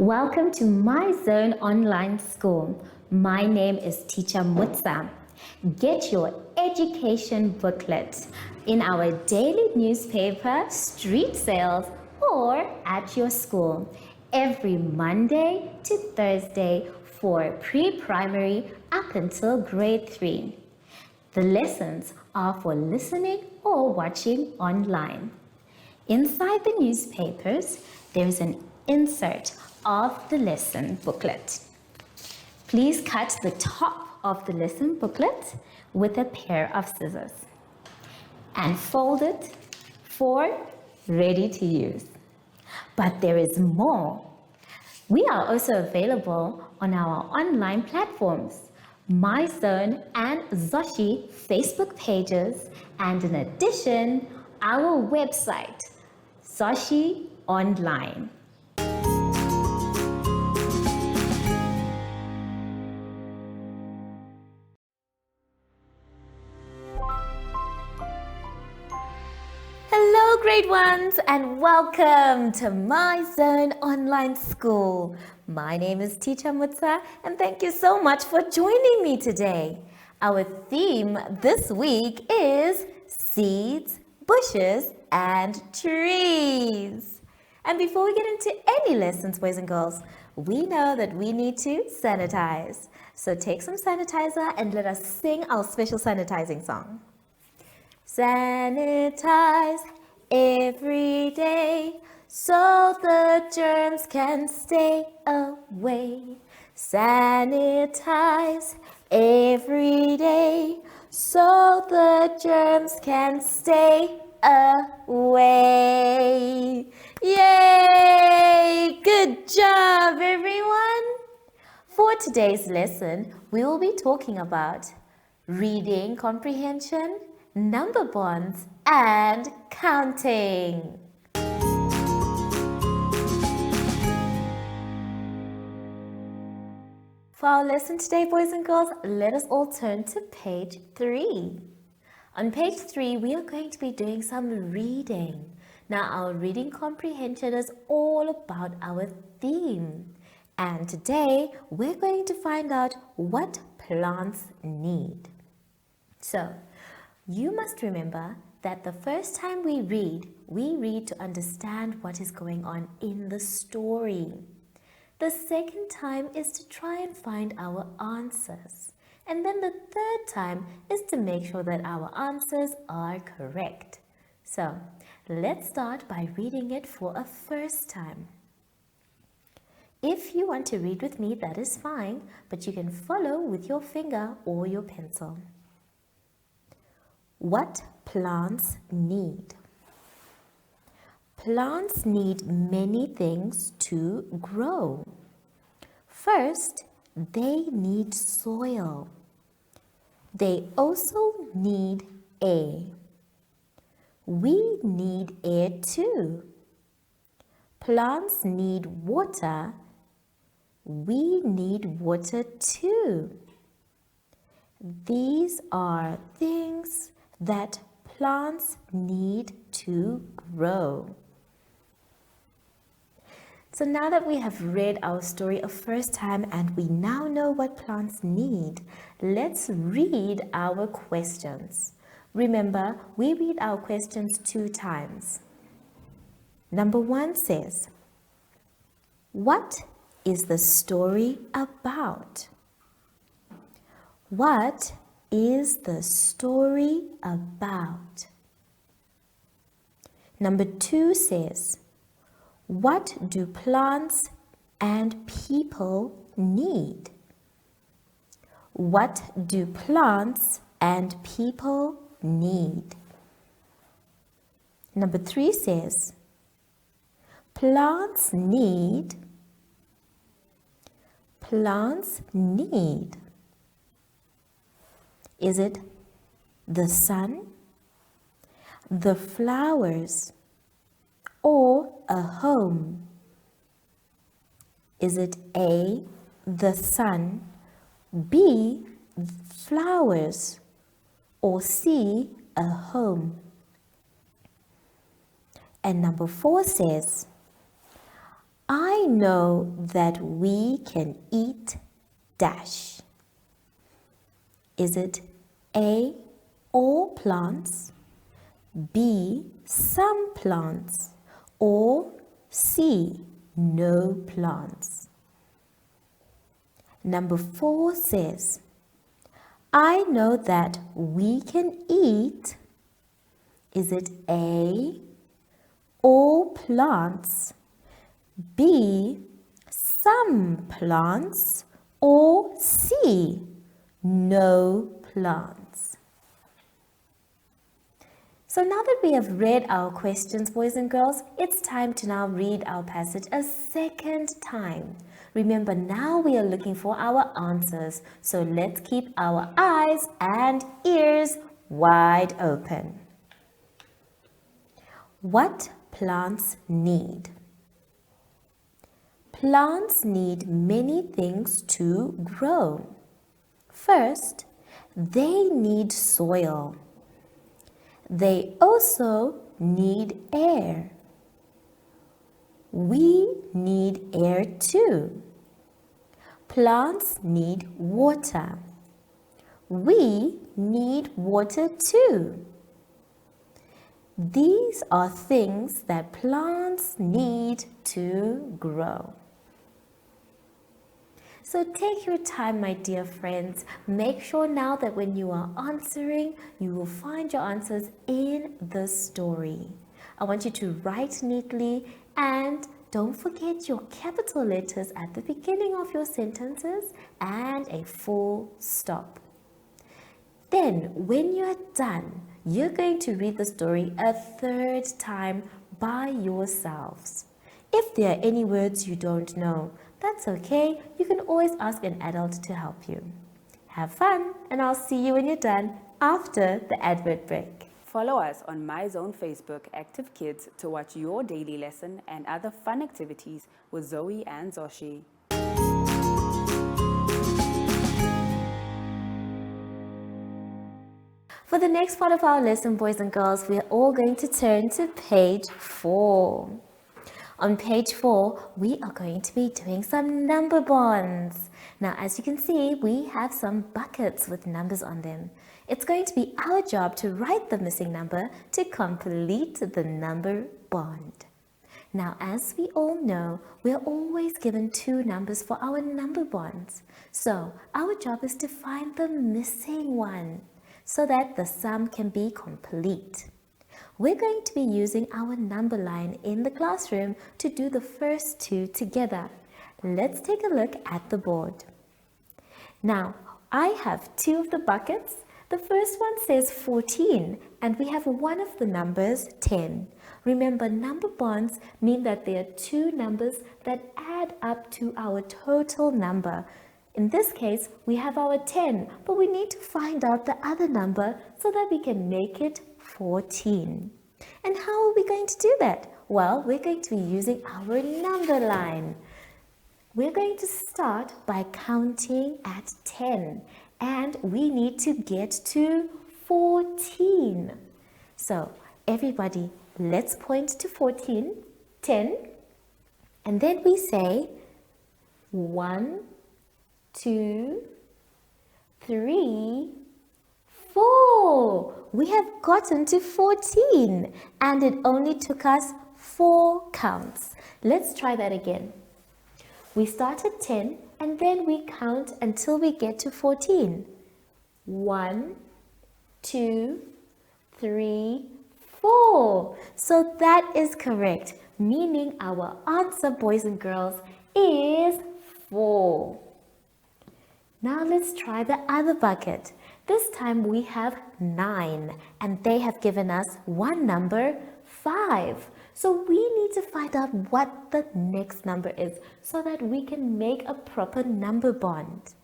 Welcome to My Zone Online School. My name is Teacher Mutsa. Get your education booklet in our daily newspaper, street sales, or at your school every Monday to Thursday for pre-primary up until grade 3. The lessons are for listening or watching online. Inside the newspapers, there is an insert of the lesson booklet. Please cut the top of the lesson booklet with a pair of scissors and fold it for ready to use. But there is more. We are also available on our online platforms, MyZone and Zoshi Facebook pages, and in addition, our website, Zoshi Online. Hello, grade ones, and welcome to My Zone Online School. My name is Teacher Mutsa, and thank you so much for joining me today. Our theme this week is seeds, bushes, and trees. And before we get into any lessons, boys and girls, we know that we need to sanitize. So take some sanitizer and let us sing our special sanitizing song. Sanitize every day so the germs can stay away. Sanitize every day so the germs can stay away. Yay! Good job, everyone! For today's lesson, we will be talking about reading comprehension, number bonds, and counting. For our lesson today, boys and girls, let us all turn to page 3. On page 3, we are going to be doing some reading. Now, our reading comprehension is all about our theme. And today, we're going to find out what plants need. So, you must remember that the first time we read to understand what is going on in the story. The second time is to try and find our answers. And then the third time is to make sure that our answers are correct. So, let's start by reading it for a first time. If you want to read with me, that is fine, but you can follow with your finger or your pencil. What plants need? Plants need many things to grow. First, they need soil. They also need air. We need air too. Plants need water. We need water too. These are things that plants need to grow. So now that we have read our story a first time and we now know what plants need, let's read our questions. Remember, we read our questions 2 times. Number 1 says, what is the story about? What is the story about? Number 2 says, what do plants and people need? What do plants and people need? Number 3 says, plants need. Is it the sun, the flowers, or a home? Is it A, the sun, B, flowers, or C, a home? And number 4 says, I know that we can eat dash. Is it A, all plants, B, some plants, or C, no plants? Number 4 says, I know that we can eat. Is it A, all plants, B, some plants, or C, no plants? So now that we have read our questions, boys and girls, it's time to now read our passage a second time. Remember, now we are looking for our answers, so let's keep our eyes and ears wide open. What plants need? Plants need many things to grow. First, they need soil. They also need air. We need air too. Plants need water. We need water too. These are things that plants need to grow. So take your time, my dear friends. Make sure now that when you are answering, you will find your answers in the story. I want you to write neatly and don't forget your capital letters at the beginning of your sentences and a full stop. Then, when you're done, you're going to read the story a third time by yourselves. If there are any words you don't know, that's okay. You can always ask an adult to help you. Have fun, and I'll see you when you're done after the advert break. Follow us on MyZone Facebook Active Kids to watch your daily lesson and other fun activities with Zoe and Zoshi. For the next part of our lesson, boys and girls, we're all going to turn to page 4. On page 4, we are going to be doing some number bonds. Now, as you can see, we have some buckets with numbers on them. It's going to be our job to write the missing number to complete the number bond. Now, as we all know, we're always given 2 numbers for our number bonds. So, our job is to find the missing one so that the sum can be complete. We're going to be using our number line in the classroom to do the first 2 together. Let's take a look at the board. Now, I have 2 of the buckets. The first one says 14, and we have one of the numbers 10. Remember, number bonds mean that there are 2 numbers that add up to our total number. In this case, we have our 10, but we need to find out the other number so that we can make it 14. And how are we going to do that? Well, we're going to be using our number line. We're going to start by counting at 10, and we need to get to 14. So, everybody, let's point to 14, 10, and then we say 1, 2, 3, 4. We have gotten to 14 and it only took us 4 counts. Let's try that again. We start at 10 and then we count until we get to 14. 1, 2, 3, 4. So that is correct, meaning our answer, boys and girls, is 4. Now let's try the other bucket. This time we have 9 and they have given us one number, 5. So we need to find out what the next number is so that we can make a proper number bond.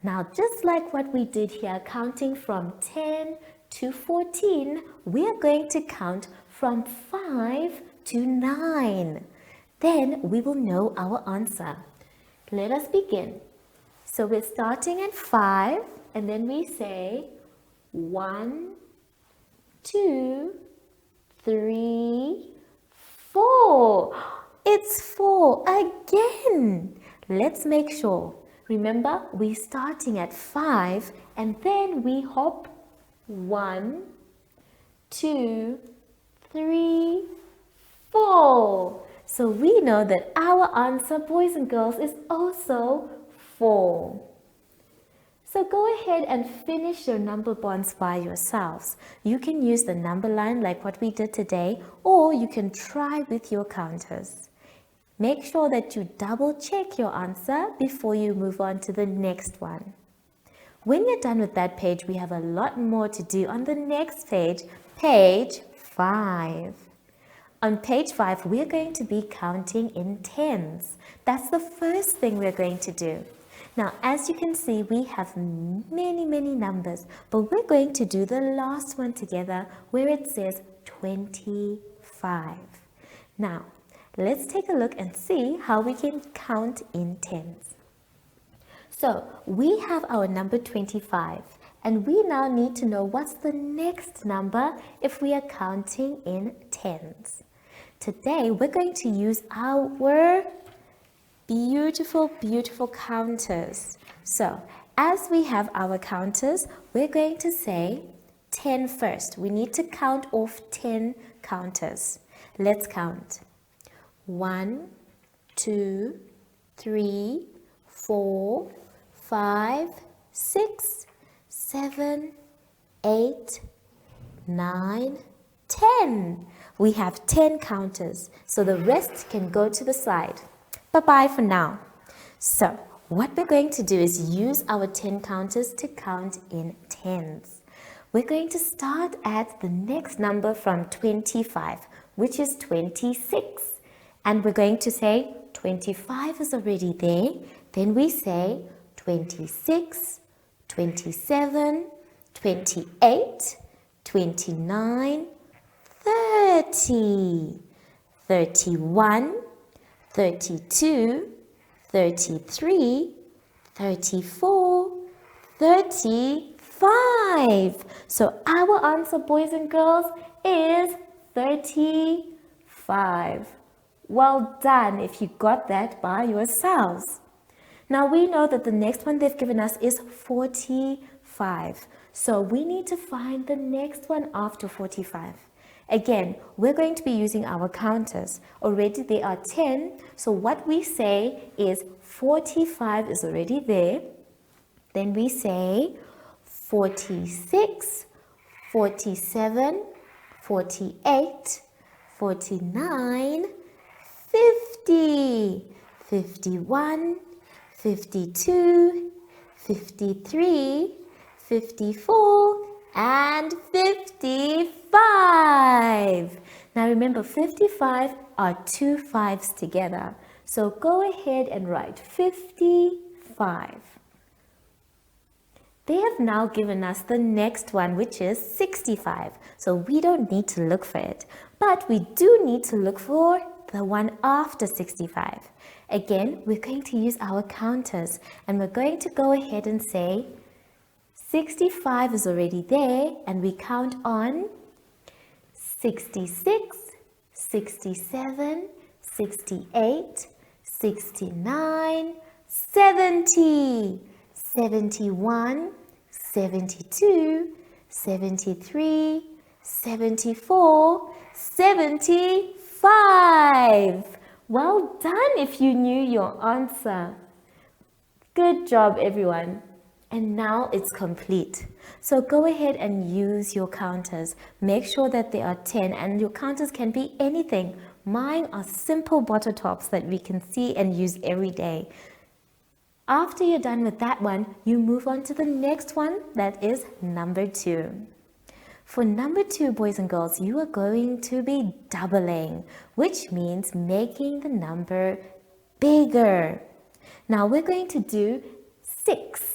Now, just like what we did here, counting from 10 to 14, we are going to count from 5 to 9. Then we will know our answer. Let us begin. So we're starting at 5. And then we say 1, 2, 3, 4. It's 4 again. Let's make sure. Remember, we're starting at 5 and then we hop 1, 2, 3, 4. So we know that our answer, boys and girls, is also 4. So go ahead and finish your number bonds by yourselves. You can use the number line like what we did today, or you can try with your counters. Make sure that you double check your answer before you move on to the next one. When you're done with that page, we have a lot more to do on the next page, page 5. On page 5, we're going to be counting in tens. That's the first thing we're going to do. Now, as you can see, we have many numbers, but we're going to do the last one together where it says 25. Now, let's take a look and see how we can count in tens. So, we have our number 25, and we now need to know what's the next number if we are counting in tens. Today, we're going to use our beautiful counters. So, as we have our counters, we're going to say 10 first. We need to count off 10 counters. Let's count. 1, 2, 3, 4, 5, 6, 7, 8, 9, 10. We have 10 counters, so the rest can go to the side. Bye-bye for now. So, what we're going to do is use our 10 counters to count in tens. We're going to start at the next number from 25, which is 26. And we're going to say 25 is already there. Then we say 26, 27, 28, 29, 30, 31, 32, 33, 34, 35. So our answer, boys and girls, is 35. Well done if you got that by yourselves. Now we know that the next one they've given us is 45. So we need to find the next one after 45. Again, we're going to be using our counters. Already there are 10, so what we say is 45 is already there. Then we say 46, 47, 48, 49, 50, 51, 52, 53, 54, and 55. Now remember, 55 are 2 5s together. So go ahead and write 55. They have now given us the next one, which is 65. So we don't need to look for it. But we do need to look for the one after 65. Again, we're going to use our counters. And we're going to go ahead and say 65 is already there, and we count on 66, 67, 68, 69, 70, 71, 72, 73, 74, 75. Well done if you knew your answer. Good job, everyone. And now it's complete. So go ahead and use your counters. Make sure that there are 10, and your counters can be anything. Mine are simple bottle tops that we can see and use every day. After you're done with that one, you move on to the next one, that is number 2. For number 2, boys and girls, you are going to be doubling, which means making the number bigger. Now we're going to do 6.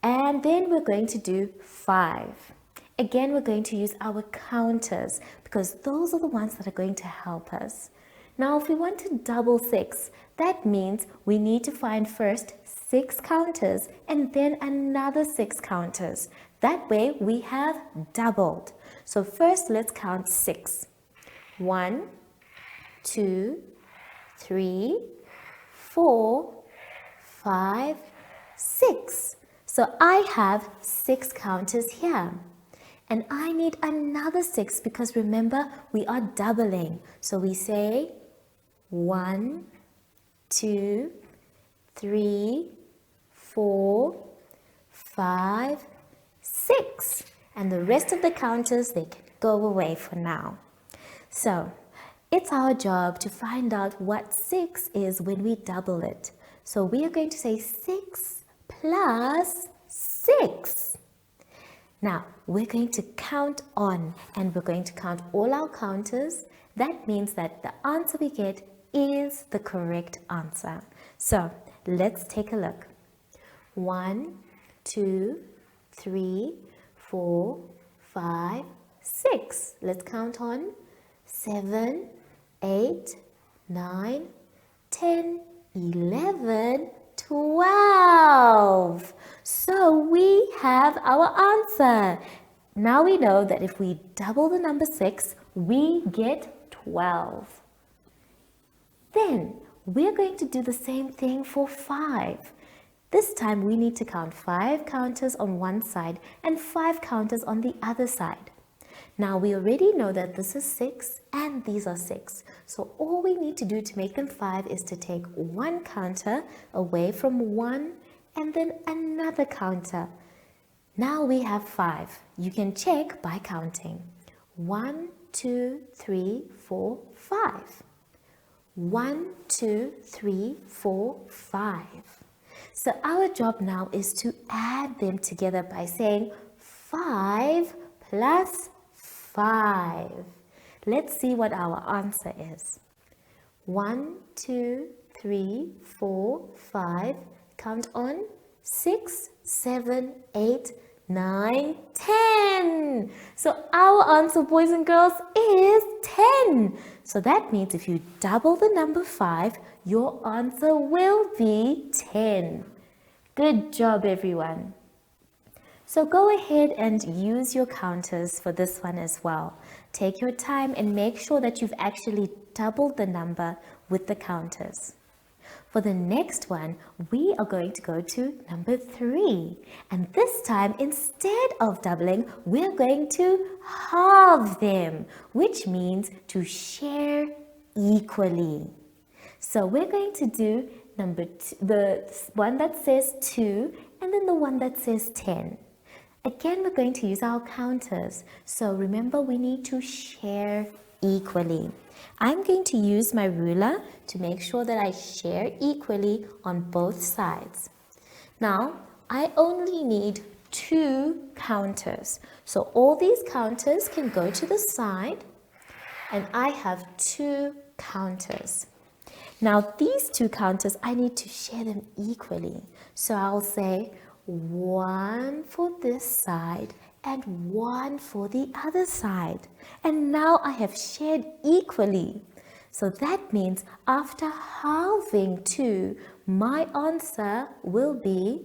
And then we're going to do 5. Again, we're going to use our counters because those are the ones that are going to help us. Now, if we want to double 6, that means we need to find first 6 counters and then another 6 counters. That way, we have doubled. So first, let's count 6. 1, 2, 3, 4, 5, 6. So I have 6 counters here. And I need another 6 because remember, we are doubling. So we say 1, 2, 3, 4, 5, 6. And the rest of the counters, they can go away for now. So it's our job to find out what 6 is when we double it. So we are going to say 6 plus 6. Now, we're going to count on, and we're going to count all our counters. That means that the answer we get is the correct answer. So, let's take a look. 1, 2, 3, 4, 5, 6. Let's count on. 7, 8, 9, 10, 11, 12. So we have our answer. Now we know that if we double the number 6, we get 12. Then we're going to do the same thing for 5. This time we need to count 5 counters on one side and 5 counters on the other side. Now we already know that this is 6 and these are 6. So all we need to do to make them 5 is to take one counter away from one and then another counter. Now we have 5. You can check by counting. 1, 2, 3, 4, 5. 1, 2, 3, 4, 5. So our job now is to add them together by saying 5 plus 5. Let's see what our answer is. 1, 2, 3, 4, 5. Count on. 6, 7, 8, 9, 10. So our answer, boys and girls, is 10. So that means if you double the number 5, your answer will be 10. Good job, everyone. So go ahead and use your counters for this one as well. Take your time and make sure that you've actually doubled the number with the counters. For the next one, we are going to go to number 3. And this time, instead of doubling, we're going to halve them, which means to share equally. So we're going to do the one that says 2 and then the one that says 10. Again, we're going to use our counters. So remember, we need to share equally. I'm going to use my ruler to make sure that I share equally on both sides. Now, I only need 2 counters. So all these counters can go to the side, and I have 2 counters. Now, these 2 counters, I need to share them equally. So I'll say 1 for this side and 1 for the other side. And now I have shared equally. So that means after halving 2, my answer will be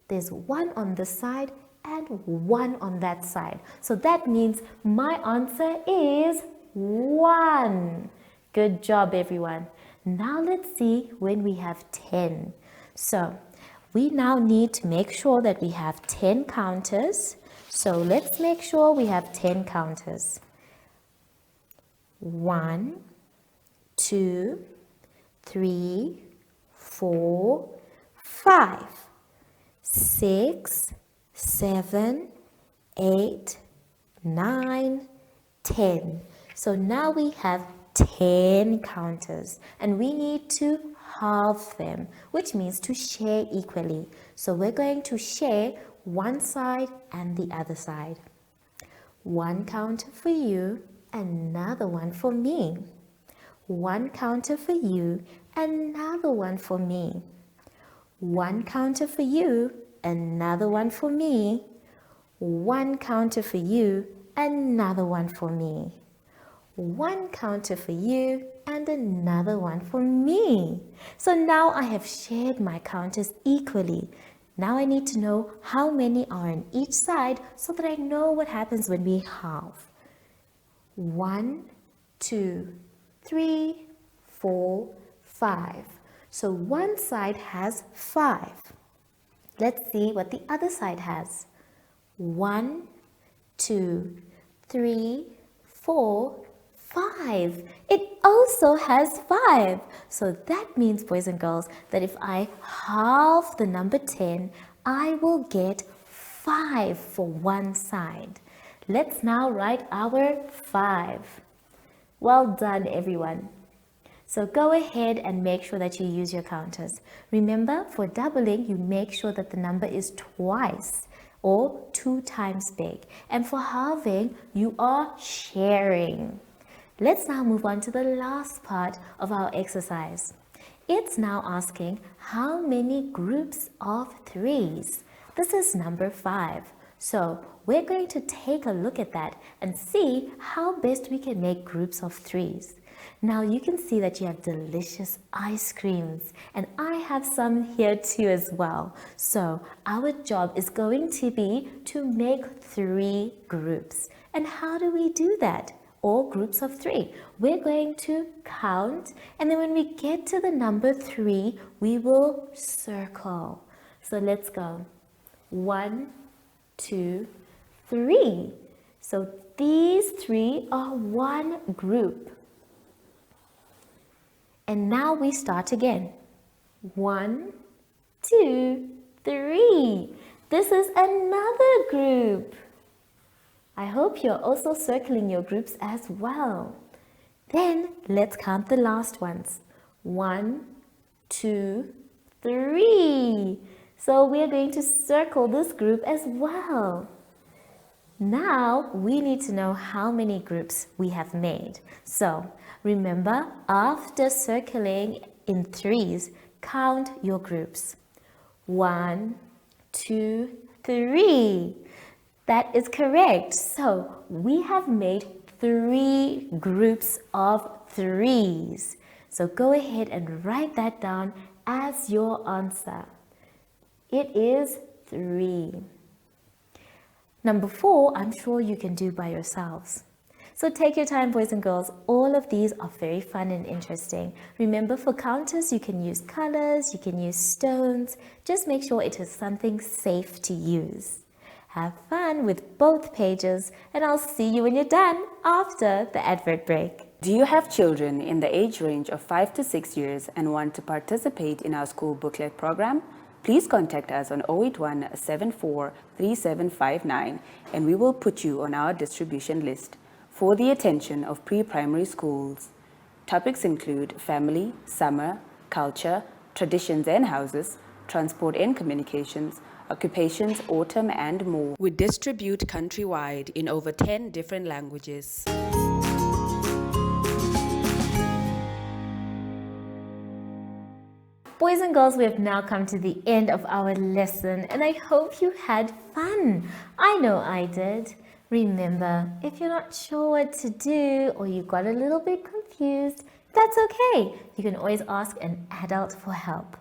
there's 1 on this side and 1 on that side. So that means my answer is 1. Good job, everyone. Now let's see when we have 10. So we now need to make sure that we have 10 counters. So let's make sure we have 10 counters. 1, 2, 3, 4, 5, 6, 7, 8, 9, 10. So now we have 10 counters and we need to halve them, which means to share equally. So we're going to share one side and the other side. 1 counter for you, another one for me. 1 counter for you, another one for me. 1 counter for you, another one for me. 1 counter for you, another one for me. 1 counter for you and another one for me. So now I have shared my counters equally. Now I need to know how many are on each side so that I know what happens when we halve. 1, 2, 3, 4, 5. So one side has 5. Let's see what the other side has. 1, 2, 3, 4, 5. It also has 5. So that means, boys and girls, that if I halve the number 10, I will get 5 for one side. Let's now write our 5. Well done, everyone. So go ahead and make sure that you use your counters. Remember, for doubling, you make sure that the number is twice or 2 times big. And for halving, you are sharing. Let's now move on to the last part of our exercise. It's now asking how many groups of 3s. This is number 5. So we're going to take a look at that and see how best we can make groups of 3s. Now you can see that you have delicious ice creams, and I have some here too as well. So our job is going to be to make 3 groups. And how do we do that? Or groups of 3. We're going to count, and then when we get to the number 3, we will circle. So let's go. 1, 2, 3. So these 3 are one group. And now we start again. 1, 2, 3. This is another group. I hope you're also circling your groups as well. Then let's count the last ones. 1, 2, 3. So we're going to circle this group as well. Now we need to know how many groups we have made. So remember, after circling in 3s, count your groups. 1, 2, 3. That is correct. So we have made 3 groups of 3s. So go ahead and write that down as your answer. It is 3. Number 4, I'm sure you can do by yourselves. So take your time, boys and girls. All of these are very fun and interesting. Remember, for counters, you can use colors, you can use stones. Just make sure it is something safe to use. Have fun with both pages, and I'll see you when you're done after the advert break. Do you have children in the age range of 5 to 6 years and want to participate in our school booklet program? Please contact us on 081 74 3759 and we will put you on our distribution list for the attention of pre-primary schools. Topics include family, summer, culture, traditions and houses, transport and communications, occupations, autumn and more. We distribute countrywide in over 10 different languages. Boys and girls, we have now come to the end of our lesson, and I hope you had fun. I know I did. Remember, if you're not sure what to do or you got a little bit confused, that's okay. You can always ask an adult for help.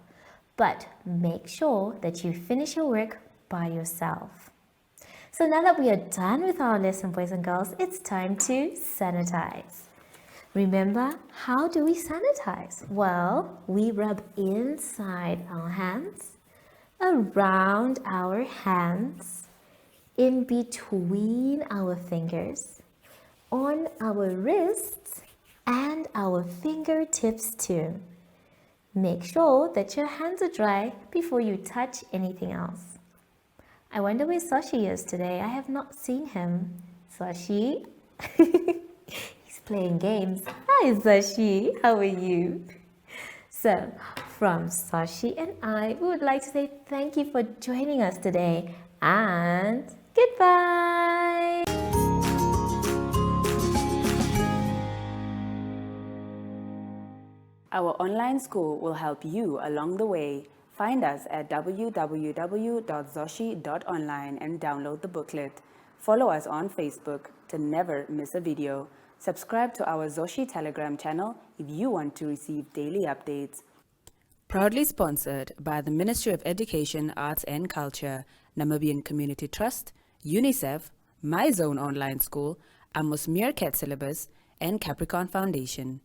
But make sure that you finish your work by yourself. So now that we are done with our lesson, boys and girls, it's time to sanitize. Remember, how do we sanitize? Well, we rub inside our hands, around our hands, in between our fingers, on our wrists, and our fingertips too. Make sure that your hands are dry before you touch anything else. I wonder where Sashi is today. I have not seen him. Sashi? He's playing games. Hi, Sashi. How are you? So, from Sashi and I, we would like to say thank you for joining us today and goodbye. Our online school will help you along the way. Find us at www.zoshi.online and download the booklet. Follow us on Facebook to never miss a video. Subscribe to our Zoshi Telegram channel if you want to receive daily updates. Proudly sponsored by the Ministry of Education, Arts and Culture, Namibian Community Trust, UNICEF, My Zone Online School, Amos Meerkat Syllabus, and Capricorn Foundation.